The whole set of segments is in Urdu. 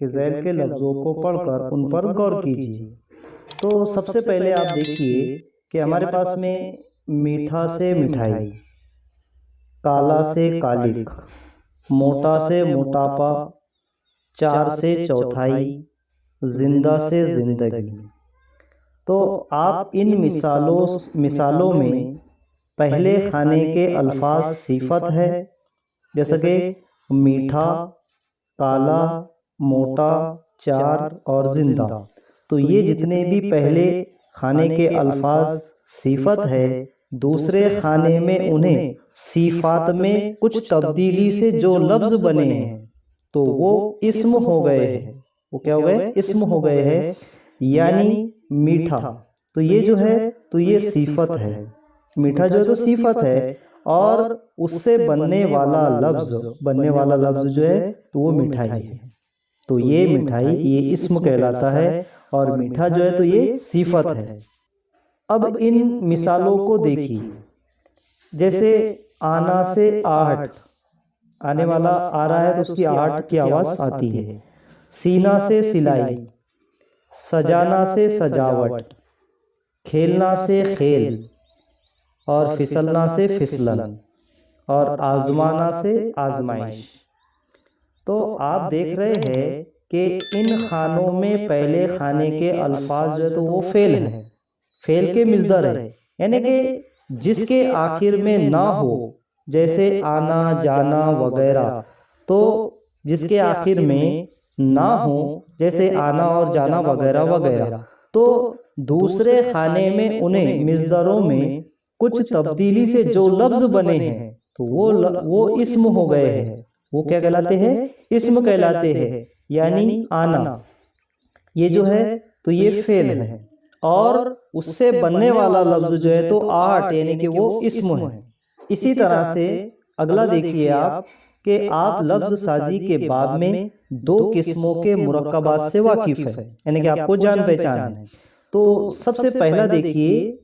کہ ذیل کے لفظوں کو پڑھ کر ان پر غور کیجیے۔ تو سب سے پہلے آپ دیکھیے کہ ہمارے پاس میں میٹھا سے مٹھائی، کالا سے کالک، موٹا سے موٹاپا، چار سے چوتھائی، زندہ سے زندگی۔ تو آپ ان مثالوں میں پہلے کھانے کے الفاظ صفت ہے، جیسا کہ میٹھا، کالا، موٹا، چار اور زندہ۔ تو یہ جتنے بھی پہلے کھانے کے الفاظ صفت ہے، دوسرے کھانے میں انہیں صفات میں کچھ تبدیلی سے جو لفظ بنے ہیں تو وہ اسم ہو گئے ہیں۔ وہ کیا ہو گئے؟ اسم ہو گئے ہیں۔ یعنی میٹھا تو یہ جو ہے تو یہ صفت ہے، میٹھا جو ہے تو صفت ہے، اور اس سے بننے والا لفظ جو ہے تو وہ مٹھائی ہے۔ تو یہ مٹھائی یہ اسم کہلاتا ہے، اور میٹھا جو ہے تو یہ صفت ہے۔ اب ان مثالوں کو دیکھیے، جیسے آنا سے آہٹ، آنے والا آ رہا ہے تو اس کی آہٹ کی آواز آتی ہے۔ سینا سے سلائی، سجانا سے سجاوٹ، کھیلنا سے کھیل، اور پھسلنا سے پھسلن، اور آزمانا سے آزمائش۔ تو آپ دیکھ رہے ہیں کہ ان خانوں میں پہلے کھانے کے الفاظ جو ہے تو وہ فعل ہیں، فعل کے مصدر ہے، یعنی کہ جس کے آخر میں نہ ہو، جیسے آنا، جانا وغیرہ۔ تو جس کے آخر میں نہ ہو، جیسے آنا اور جانا وغیرہ وغیرہ، تو دوسرے کھانے میں انہیں مصدروں میں کچھ تبدیلی سے جو لفظ بنے ہیں تو وہ اسم ہو گئے ہیں۔ وہ کیا کہلاتے ہیں؟ اسم کہلاتے ہیں۔ یعنی آنا یہ جو ہے تو یہ فعل ہے، اور اس سے بننے والا لفظ جو ہے تو آہٹ، یعنی کہ وہ اسم ہے۔ اسی طرح سے اگلا دیکھیے آپ کہ آپ لفظ سازی کے باب میں دو قسموں کے مرکبات سے واقف ہیں، یعنی کہ آپ کو جان پہچان ہے۔ تو سب سے پہلا دیکھیے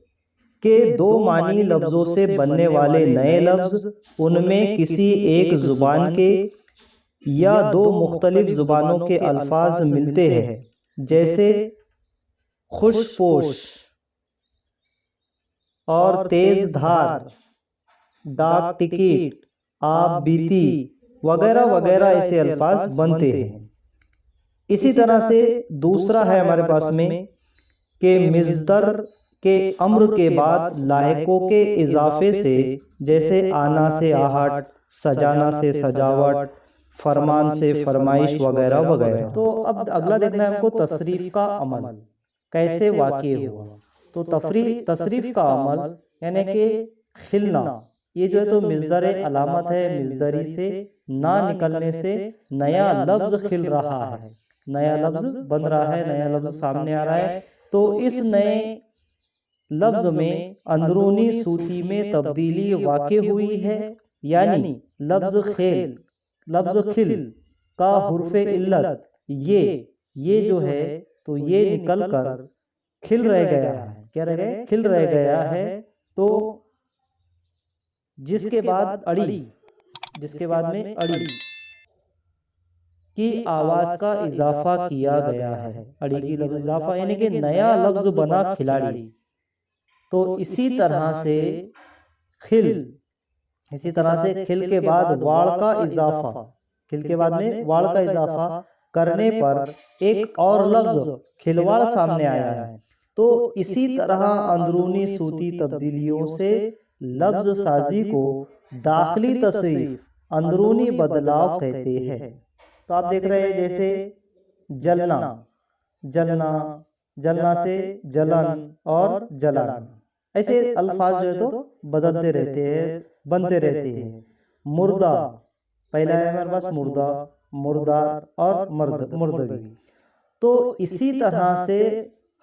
کہ دو معنی لفظوں سے بننے والے نئے لفظ ان میں کسی ایک زبان کے یا دو مختلف زبانوں کے الفاظ ملتے ہیں، جیسے خوش پوش اور تیز دھار، ڈاک ٹکٹ، آپ بیتی وغیرہ وغیرہ ایسے الفاظ بنتے ہیں۔ اسی طرح سے دوسرا ہے ہمارے پاس میں کہ مصدر کے امر کے بعد لاحقوں کے اضافے سے، جیسے آنا سے آہٹ، سجانا سے سجاوٹ، فرمان سے فرمائش وغیرہ وغیرہ۔ تو اب اگلا دیکھنا ہے ہم کو تصریف کا عمل کیسے واقع ہوا۔ تو تصریف کا عمل یعنی کہ کھلنا، یہ جو ہے تو مصدر علامت ہے، مصدری سے نہ نکلنے سے نیا لفظ کھل رہا ہے، نیا لفظ بن رہا ہے، نیا لفظ سامنے آ رہا ہے۔ تو اس نئے لفظ میں اندرونی صوتی میں تبدیلی واقع ہوئی ہے، یعنی لفظ کھل کا حرف علت یہ جو ہے تو یہ نکل کر کھل رہ گیا ہے۔ کیا رہ گئے؟ کھل رہ گیا ہے۔ تو جس کے بعد میں اڑی کی آواز کا اضافہ کیا گیا ہے، اڑی کی لفظ اضافہ یعنی کہ نیا لفظ بنا کھلاڑی۔ تو اسی طرح سے کھل کے بعد واڑ کا اضافہ، کھل کے بعد میں واڑ کا اضافہ کرنے پر ایک اور لفظ کھلواڑ سامنے آیا ہے۔ تو اسی طرح اندرونی صوتی تبدیلیوں سے لفظ سازی کو داخلی تصریف، اندرونی بدلاؤ کہتے ہیں۔ تو آپ دیکھ رہے ہیں جیسے جلنا سے جلن اور جلان، ایسے الفاظ جو ہے تو بدلتے رہتے ہیں، بنتے رہتے ہیں۔ مردہ پہلا ہے ہمارے پاس مردہ، مردار اور مردگی۔ تو اسی طرح سے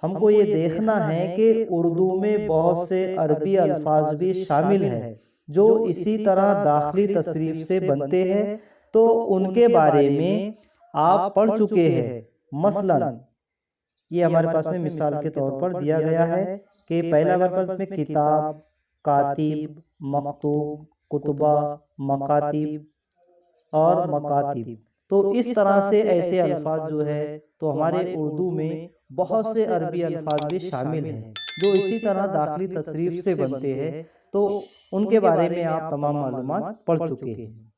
ہم کو یہ دیکھنا ہے کہ اردو میں بہت سے عربی الفاظ بھی شامل ہیں جو اسی طرح داخلی تصریف سے بنتے ہیں۔ تو ان کے بارے میں آپ پڑھ چکے ہیں۔ مثلا یہ ہمارے پاس میں مثال کے طور پر دیا گیا ہے کہ پہلا ہمارے پاس میں کتاب، کاتب، مکتوب، کتبہ، مکاتب اور مکاتب۔ تو اس طرح سے ایسے الفاظ جو ہے تو ہمارے اردو میں بہت سے عربی الفاظ بھی شامل ہیں جو اسی طرح داخلی تصریف سے بنتے ہیں، تو ان کے بارے میں آپ تمام معلومات پڑھ چکے ہیں۔